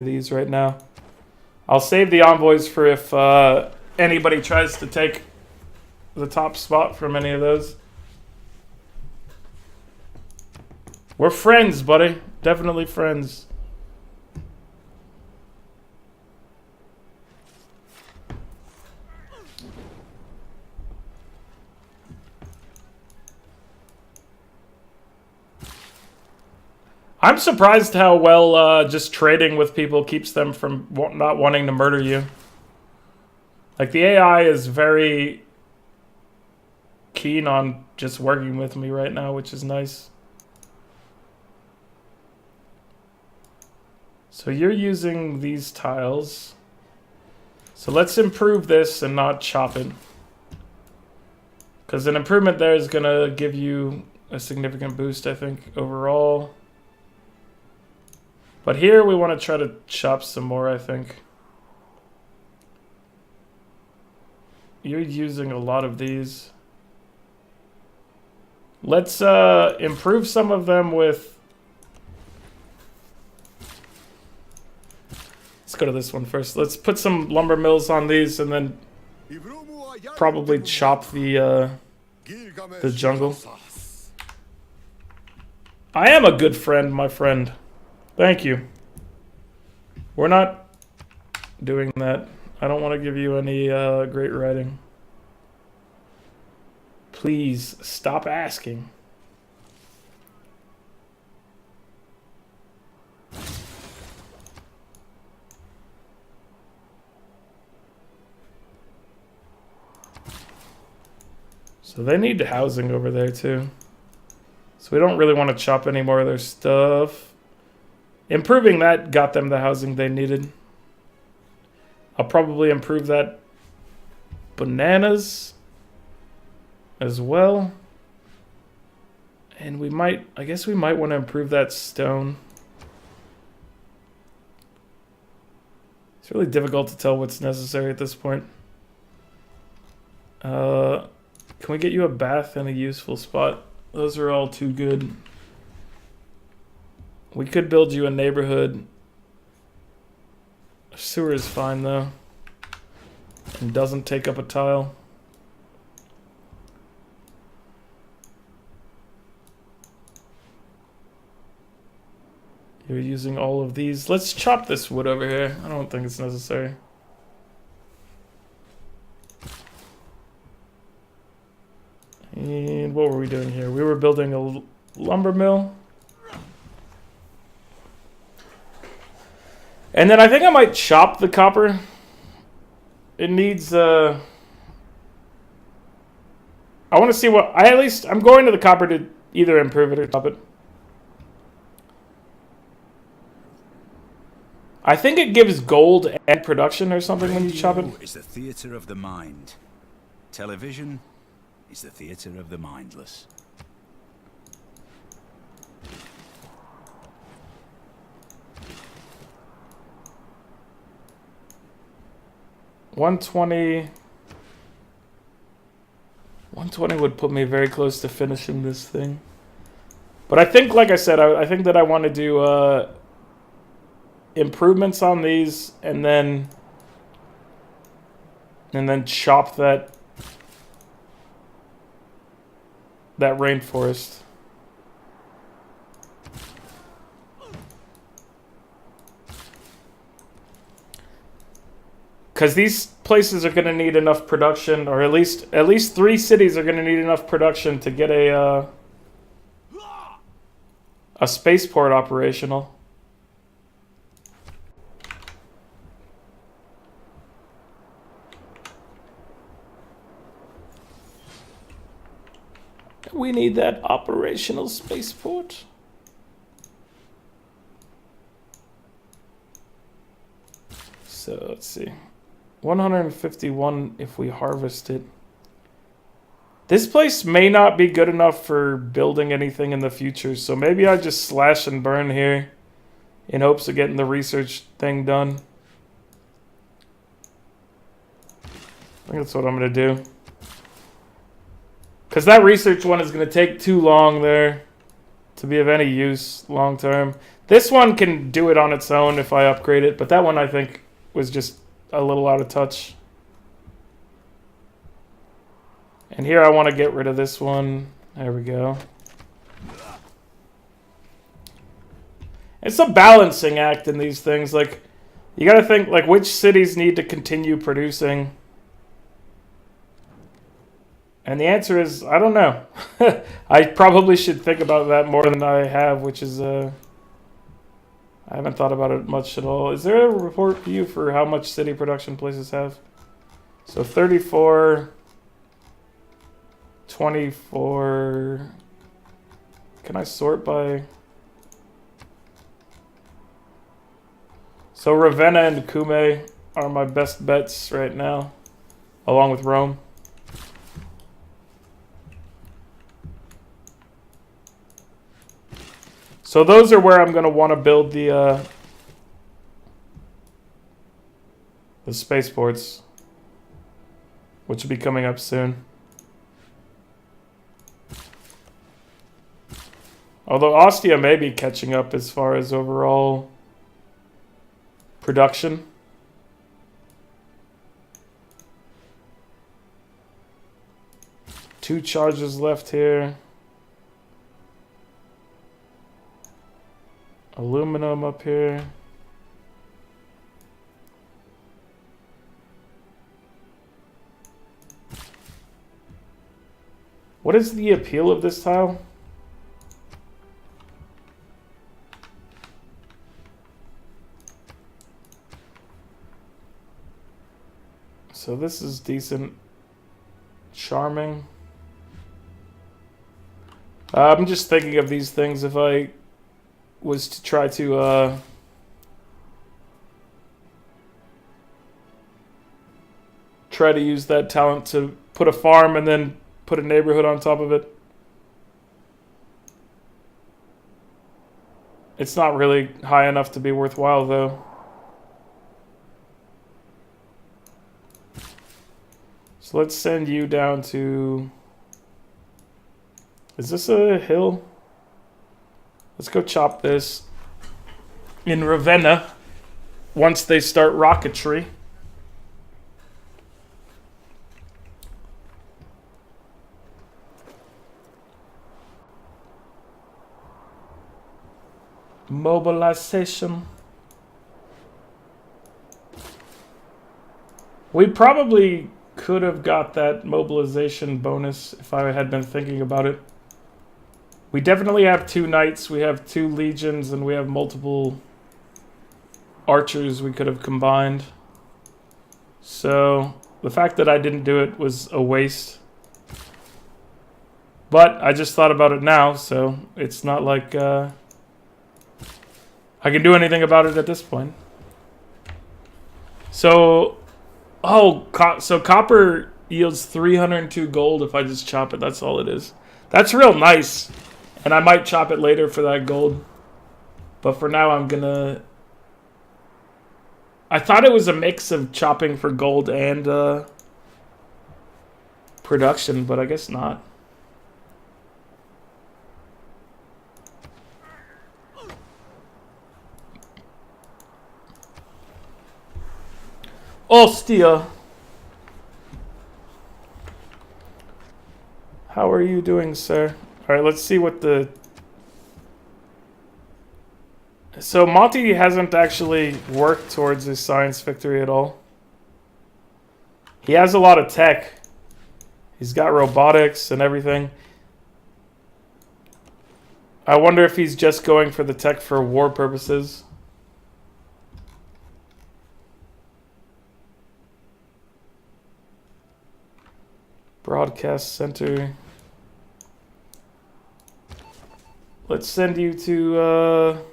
these right now. I'll save the envoys for if anybody tries to take the top spot from any of those. We're friends, buddy. Definitely friends. I'm surprised how well just trading with people keeps them from not wanting to murder you. Like, the AI is very keen on just working with me right now, which is nice. So you're using these tiles. So let's improve this and not chop it. Because an improvement there is going to give you a significant boost, I think, overall. But here we want to try to chop some more, I think. You're using a lot of these. Let's improve some of them with... Let's go to this one first. Let's put some lumber mills on these and then probably chop the jungle. I am a good friend, my friend. Thank you. We're not doing that. I don't want to give you any great writing. Please stop asking. So they need housing over there too. So we don't really want to chop any more of their stuff. Improving that got them the housing they needed. I'll probably improve that bananas as well. And we might, I guess we might want to improve that stone. It's really difficult to tell what's necessary at this point. Can we get you a bath and a useful spot? Those are all too good. We could build you a neighborhood. Sewer is fine though. And doesn't take up a tile. You're using all of these. Let's chop this wood over here. I don't think it's necessary. And what were we doing here? We were building a lumber mill. And then I think I might chop the copper. It needs, I want to see what, I'm going to the copper to either improve it or chop it. I think it gives gold and production or something when you chop it. Is the theater of the mind. Television is the theater of the mindless. $120 would put me very close to finishing this thing. But I think, like I said, I think that I want to do improvements on these and then chop that rainforest. Because these places are going to need enough production, or at least 3 cities are going to need enough production to get a spaceport operational. We need that operational spaceport. So let's see. 151 if we harvest it. This place may not be good enough for building anything in the future, so maybe I just slash and burn here in hopes of getting the research thing done. I think that's what I'm going to do. Because that research one is going to take too long there to be of any use long term. This one can do it on its own if I upgrade it, but that one I think was just a little out of touch. And here I want to get rid of this one. There we go. It's a balancing act in these things. Like, you got to think, like, which cities need to continue producing? And the answer is, I don't know. I probably should think about that more than I have, which is, I haven't thought about it much at all. Is there a report view for how much city production places have? So 34, 24. Can I sort by? So Ravenna and Cumae are my best bets right now, along with Rome. So those are where I'm going to want to build the spaceports, which will be coming up soon. Although Ostia may be catching up as far as overall production. Two charges left here. Aluminum up here. What is the appeal of this tile? So this is decent. Charming. I'm just thinking of these things if I was to try to use that talent to put a farm and then put a neighborhood on top of it. It's not really high enough to be worthwhile though. So let's send you down to... Is this a hill? Let's go chop this in Ravenna once they start rocketry. Mobilization. We probably could have got that mobilization bonus if I had been thinking about it. We definitely have 2 knights, we have 2 legions, and we have multiple archers we could have combined. So the fact that I didn't do it was a waste. But I just thought about it now, so it's not like I can do anything about it at this point. So, so copper yields 302 gold if I just chop it. That's all it is. That's real nice. And I might chop it later for that gold. But for now, I'm gonna... I thought it was a mix of chopping for gold and production, but I guess not. Ostia. How are you doing, sir? Alright, let's see what the... So Monty hasn't actually worked towards his science victory at all. He has a lot of tech. He's got robotics and everything. I wonder if he's just going for the tech for war purposes. Broadcast center. Let's send you to,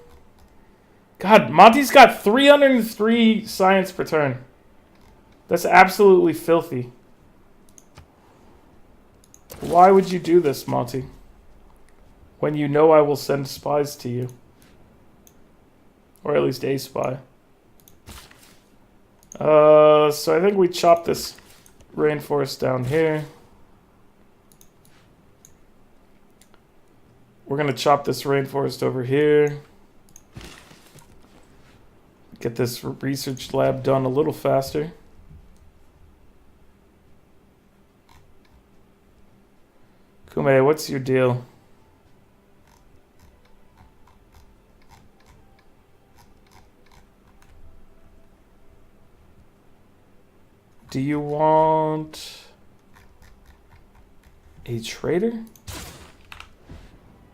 God, Monty's got 303 science per turn. That's absolutely filthy. Why would you do this, Monty? When you know I will send spies to you. Or at least a spy. So I think we chop this rainforest down here. We're going to chop this rainforest over here. Get this research lab done a little faster. Kume, what's your deal? Do you want a trader?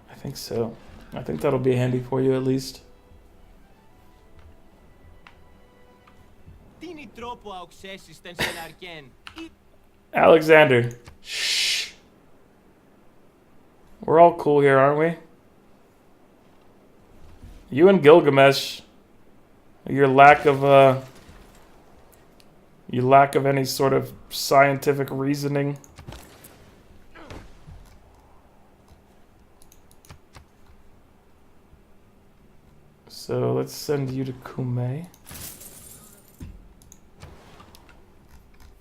I think so. I think that'll be handy for you at least. Alexander. Shh. We're all cool here, aren't we? You and Gilgamesh. Your lack of any sort of scientific reasoning. So let's send you to Kume.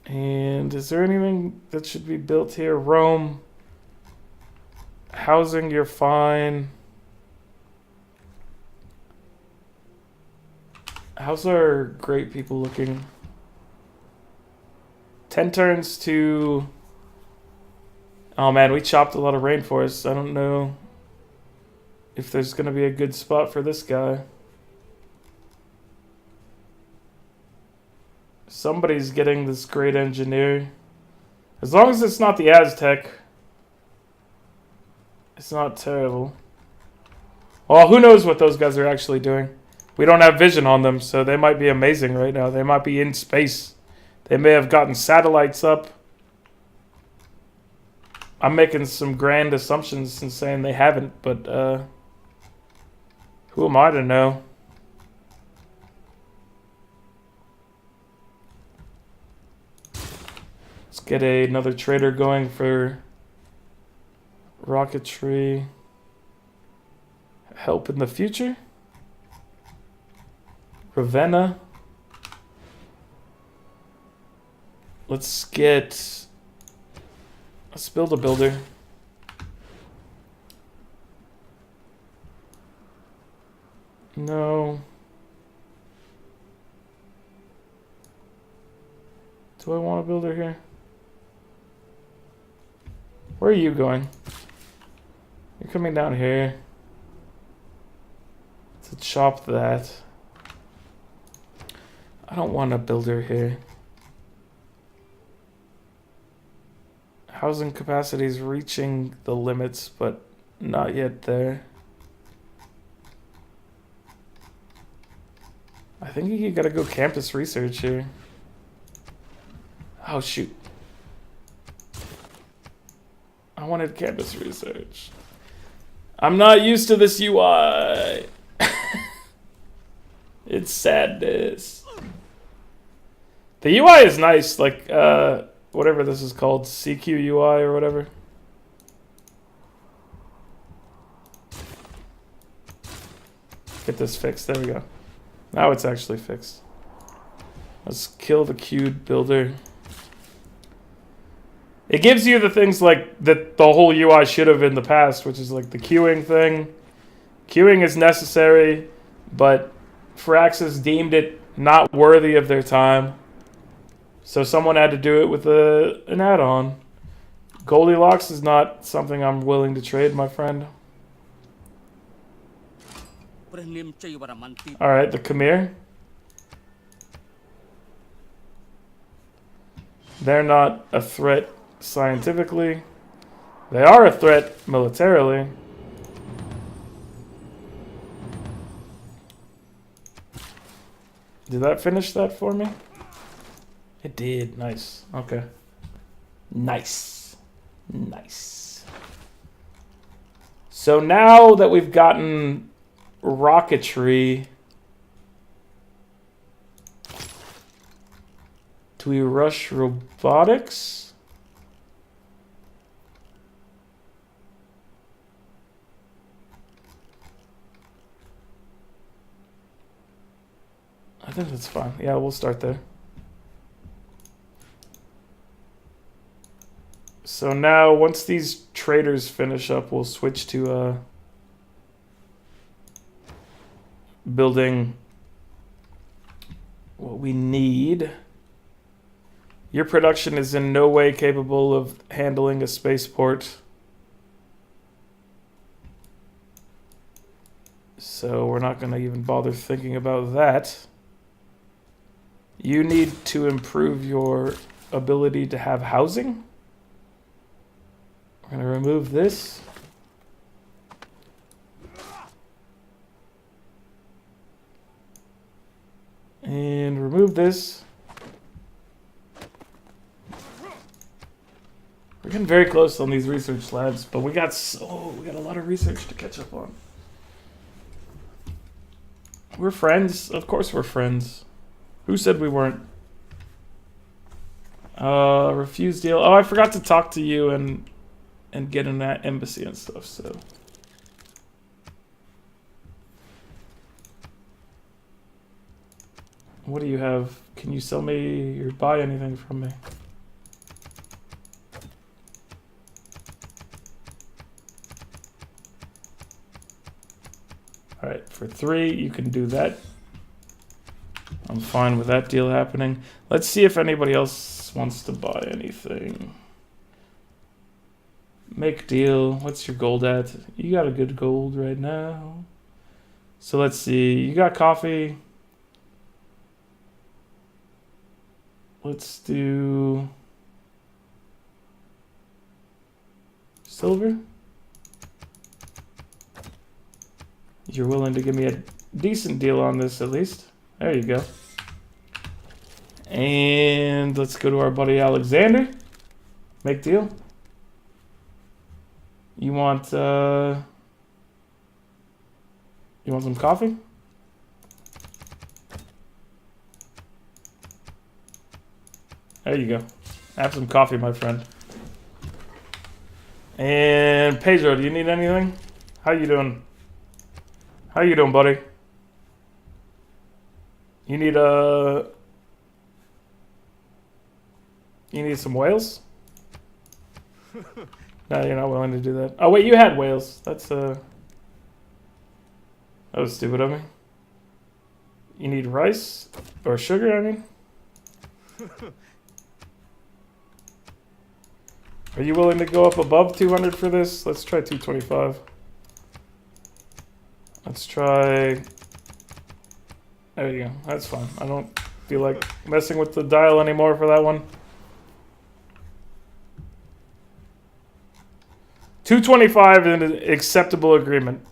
And is there anything that should be built here? Rome. Housing, you're fine. How's our great people looking? 10 turns to... Oh man, we chopped a lot of rainforest. I don't know if there's going to be a good spot for this guy. Somebody's getting this great engineer. As long as it's not the Aztec, it's not terrible. Well, who knows what those guys are actually doing. We don't have vision on them, so they might be amazing right now. They might be in space. They may have gotten satellites up. I'm making some grand assumptions and saying they haven't, but who am I to know? Let's get another trader going for rocketry. Help in the future. Ravenna. Let's build a builder. No. Do I want a builder here? Where are you going? You're coming down here to chop that. I don't want a builder here. Housing capacity is reaching the limits, but not yet there. I think you gotta go campus research here. Oh shoot. I wanted campus research. I'm not used to this UI. It's sadness. The UI is nice, like whatever this is called, CQ UI or whatever. Get this fixed. There we go. Now it's actually fixed. Let's kill the queued builder. It gives you the things like that the whole UI should have in the past, which is like the queuing thing. Queuing is necessary, but Firaxis deemed it not worthy of their time. So someone had to do it with an add-on. Goldilocks is not something I'm willing to trade, my friend. Alright, the Khmer. They're not a threat scientifically. They are a threat militarily. Did that finish that for me? It did. Nice. Okay. Nice. Nice. So now that we've gotten rocketry, do we rush robotics? I think that's fine. Yeah, we'll start there. So now, once these traders finish up, we'll switch to building what we need. Your production is in no way capable of handling a spaceport. So we're not going to even bother thinking about that. You need to improve your ability to have housing. We're going to remove this. And remove this. We're getting very close on these research labs, but we got a lot of research to catch up on. We're friends. Of course we're friends. Who said we weren't? Refuse deal. Oh, I forgot to talk to you and get in that embassy and stuff, so. What do you have? Can you sell me or buy anything from me? Alright, for 3, you can do that. I'm fine with that deal happening. Let's see if anybody else wants to buy anything. Make deal. What's your gold at? You got a good gold right now. So let's see. You got coffee. Let's do silver. You're willing to give me a decent deal on this at least. There you go. And let's go to our buddy Alexander. Make deal. You want some coffee? There you go. Have some coffee, my friend. And Pedro, do you need anything? How you doing? How you doing, buddy? You need some whales? No, you're not willing to do that. Oh wait, you had whales. That's that was stupid of me. You need rice or sugar, I mean. Are you willing to go up above 200 for this? Let's try 225. Let's try. There you go. That's fine. I don't feel like messing with the dial anymore for that one. 225 is an acceptable agreement.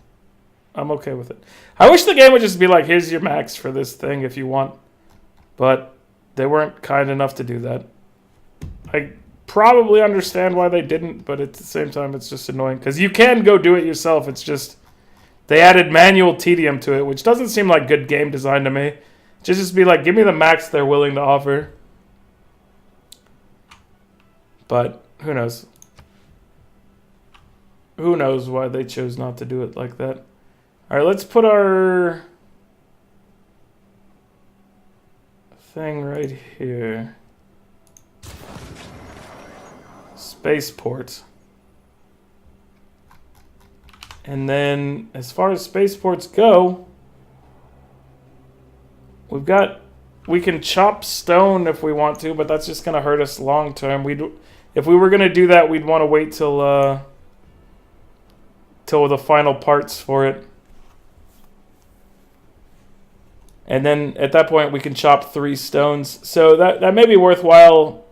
I'm okay with it. I wish the game would just be like, here's your max for this thing if you want. But they weren't kind enough to do that. I probably understand why they didn't, but at the same time, it's just annoying. Because you can go do it yourself. It's just they added manual tedium to it, which doesn't seem like good game design to me. Just be like, give me the max they're willing to offer. But who knows? Who knows why they chose not to do it like that. All right, let's put our thing right here. Spaceport. And then as far as spaceports go, we can chop stone if we want to, but that's just going to hurt us long term. If we were going to do that, we'd want to wait till the final parts for it. And then at that point we can chop 3 stones. So that may be worthwhile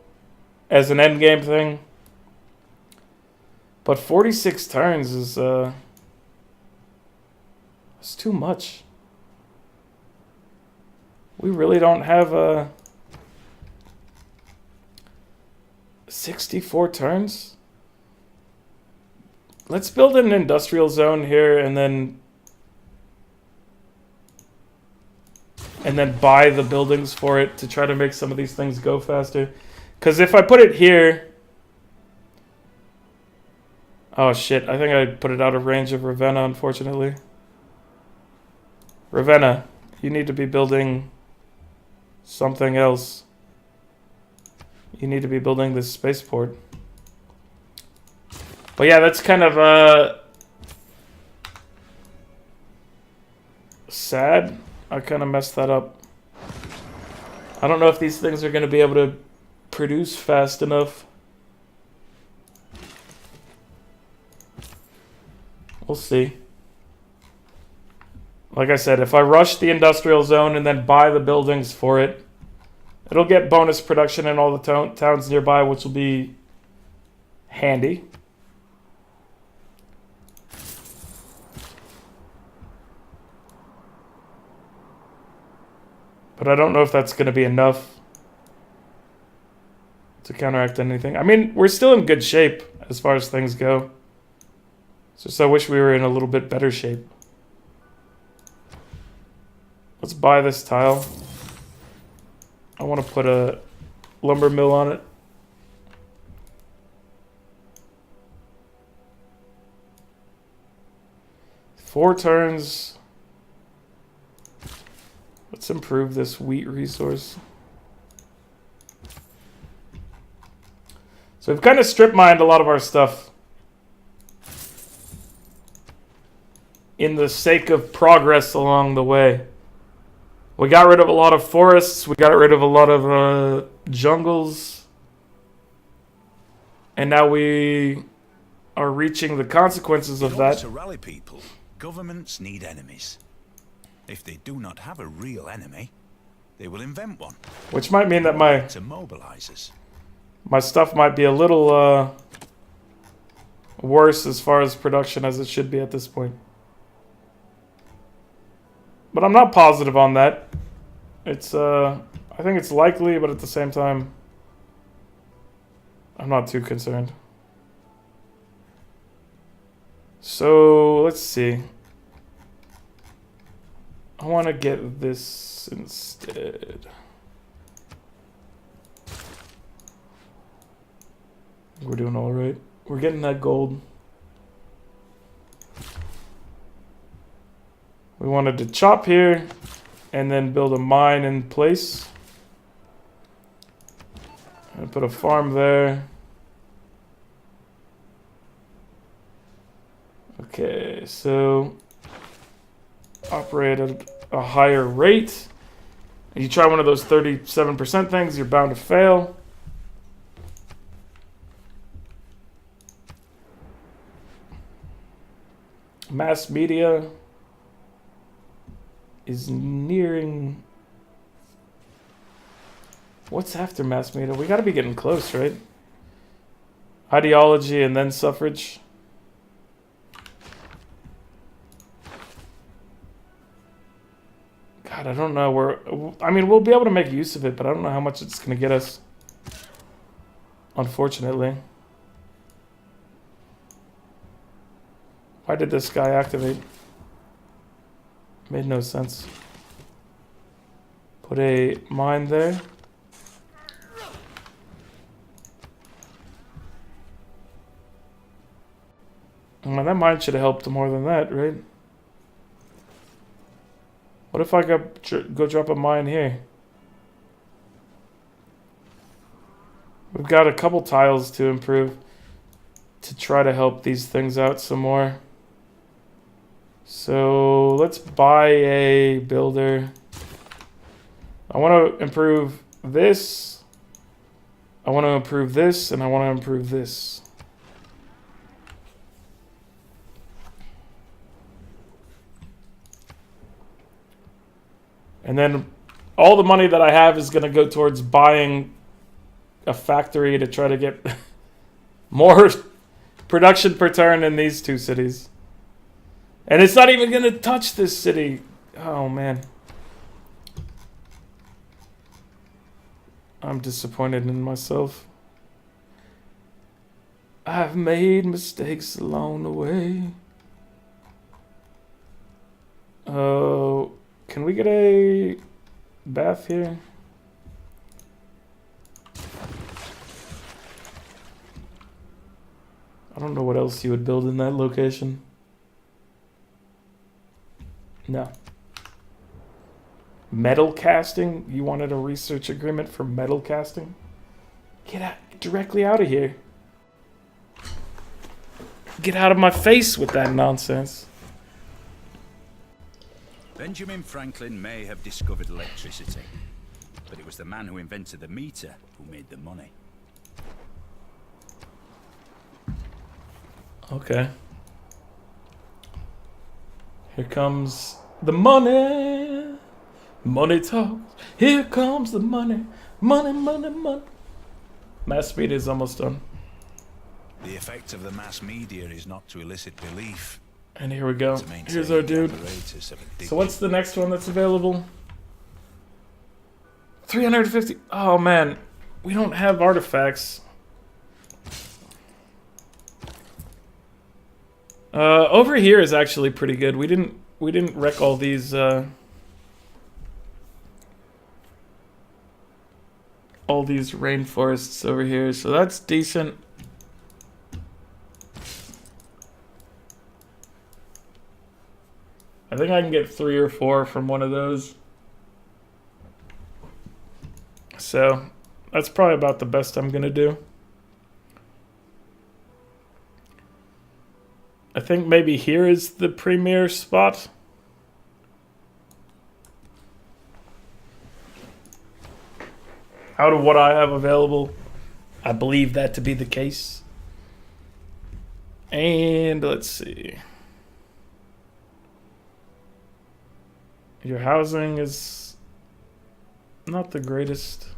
as an end game thing. But 46 turns is it's too much. We really don't have 64 turns. Let's build an industrial zone here and then buy the buildings for it to try to make some of these things go faster. Because if I put it here... Oh shit, I think I put it out of range of Ravenna, unfortunately. Ravenna, you need to be building something else. You need to be building this spaceport. But yeah, that's kind of sad. I kind of messed that up. I don't know if these things are going to be able to produce fast enough. We'll see. Like I said, if I rush the industrial zone and then buy the buildings for it, it'll get bonus production in all the towns nearby, which will be handy. But I don't know if that's going to be enough to counteract anything. I mean, we're still in good shape as far as things go. It's just I wish we were in a little bit better shape. Let's buy this tile. I want to put a lumber mill on it. Four turns. Let's improve this wheat resource. So we've kind of strip mined a lot of our stuff in the sake of progress along the way. We got rid of a lot of forests. We got rid of a lot of jungles. And now we are reaching the consequences of that. To rally people, governments need enemies. If they do not have a real enemy, they will invent one. Which might mean that to mobilize us. My stuff might be a little worse as far as production as it should be at this point. But I'm not positive on that. It's I think it's likely, but at the same time, I'm not too concerned. So let's see. I want to get this instead. We're doing all right. We're getting that gold. We wanted to chop here and then build a mine in place. And put a farm there. Okay, so operate at a higher rate. And you try one of those 37% things, you're bound to fail. Mass media is nearing... What's after mass media? We gotta be getting close, right? Ideology and then suffrage. God, I don't know. I mean, we'll be able to make use of it, but I don't know how much it's gonna get us. Unfortunately. Why did this guy activate? Made no sense. Put a mine there. Well, that mine should have helped more than that, right? What if I go drop a mine here? We've got a couple tiles to improve to try to help these things out some more. So let's buy a builder. I want to improve this. I want to improve this, and I want to improve this. And then all the money that I have is going to go towards buying a factory to try to get more production per turn in these two cities. And it's not even going to touch this city. Oh, man. I'm disappointed in myself. I've made mistakes along the way. Oh, can we get a bath here? I don't know what else you would build in that location. No. Metal casting? You wanted a research agreement for metal casting? Get out, directly out of here. Get out of my face with that nonsense. Benjamin Franklin may have discovered electricity, But it was the man who invented the meter who made the money. Okay. Here comes the money. Money talks. Here comes the money. Money, money, money. Mass media is almost done. The effect of the mass media is not to elicit belief. And here we go. To maintain Here's our dude. the apparatus of a So what's the next one that's available? 350. Oh man, we don't have artifacts. Over here is actually pretty good. We didn't wreck all these rainforests over here, so that's decent. I think I can get 3 or 4 from one of those. So that's probably about the best I'm gonna do. I think maybe here is the premier spot. Out of what I have available, I believe that to be the case. And let's see. Your housing is not the greatest.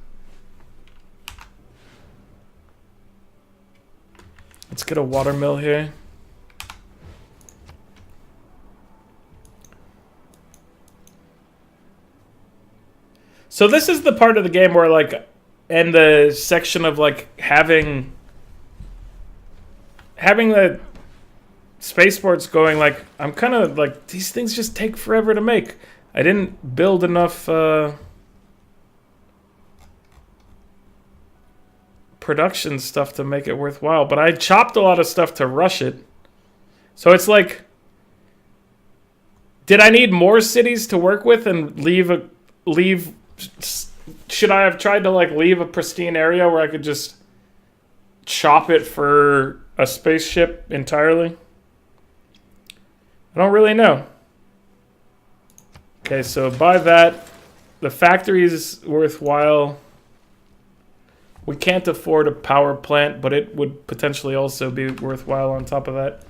Let's get a watermill here. So this is the part of the game where, like, and the section of, like, having the spaceports going, like, I'm kind of, like, these things just take forever to make. I didn't build enough production stuff to make it worthwhile, but I chopped a lot of stuff to rush it. So it's like, did I need more cities to work with and leave? Should I have tried to, like, leave a pristine area where I could just chop it for a spaceship entirely? I don't really know. Okay, so buy that. The factory is worthwhile. We can't afford a power plant, but it would potentially also be worthwhile on top of that.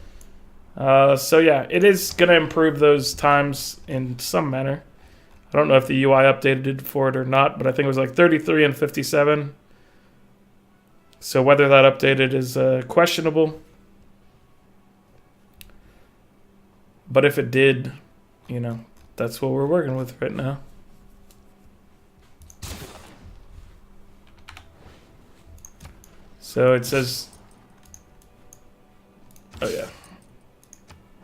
So yeah, it is going to improve those times in some manner. I don't know if the UI updated it for it or not, but I think it was like 33 and 57. So whether that updated is questionable. But if it did, you know, that's what we're working with right now. So it says, oh yeah.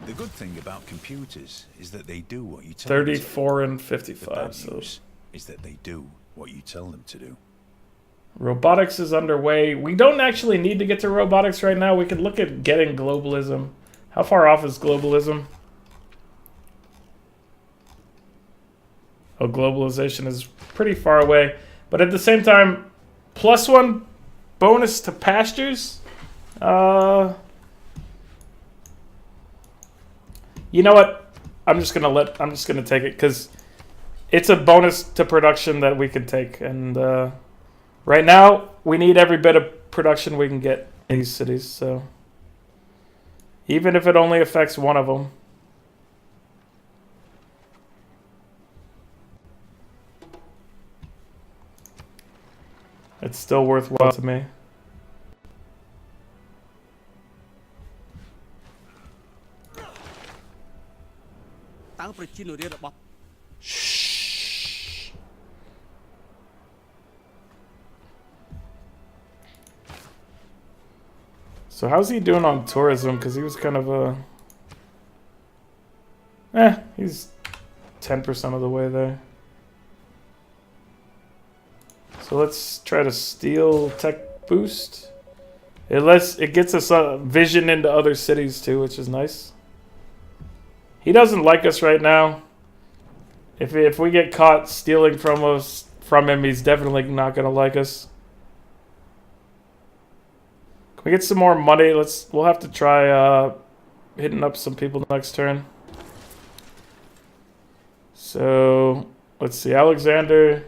The good thing about computers is that they do what you tell them to do. 34 and The 55. bad So news is that they do what you tell them to do. robotics is underway. We don't actually need to get to robotics right now. We could look at getting globalism. How far off is globalism? Oh, globalization is pretty far away. But at the same time, +1 bonus to pastures. You know what? I'm just gonna take it because it's a bonus to production that we can take. And right now, we need every bit of production we can get in these cities. So even if it only affects one of them. It's still worthwhile to me. Shh. So how's he doing on tourism? Because he was kind of he's 10% of the way there. So let's try to steal tech boost. It gets us vision into other cities too, which is nice. He doesn't like us right now. If we get caught stealing from him, he's definitely not gonna like us. Can we get some more money? We'll have to try hitting up some people next turn. So let's see, Alexander.